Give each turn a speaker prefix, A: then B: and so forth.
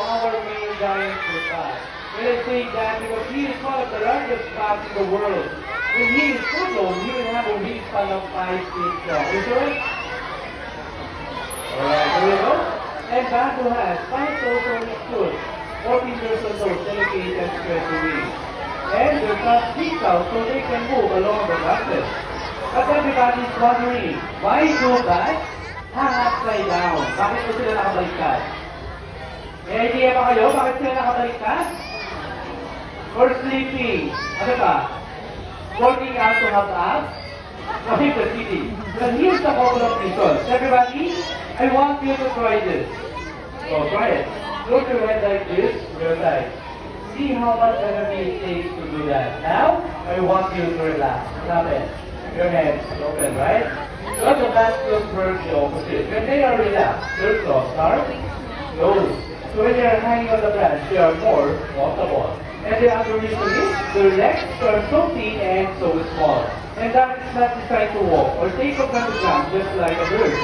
A: our main giant Buddha. When I say that because he is one of the largest bats in the world. When he is full grown, he will have a wingspan of 5 feet long. Is that right? Alright, here we go. And Batu has 5 toes on his foot, 14 pairs of toes, delicate and spread wings. And there's not feet out so they can move along the branches. But everybody's wondering, why do bats hang upside down? Bakit po sila nakabaliktad? May idea ba kayo? Bakit sila nakabaliktad? For sleeping. Ano ba? Working out to help us? Okay, proceeding. But here's the couple of reasons. Everybody, I want you to try this. So try it. Look your head like this, your side. See how much energy it takes to do that. Now, I want you to relax. Stop it. Your hands open, right? Let the back foot work the opposite. When they are relaxed, their claws are closed. So when they are hanging on the branch, they are more walkable. And the other reason is, their legs are so thin and so small. And that is not designed to walk or take up on the ground just like a bird.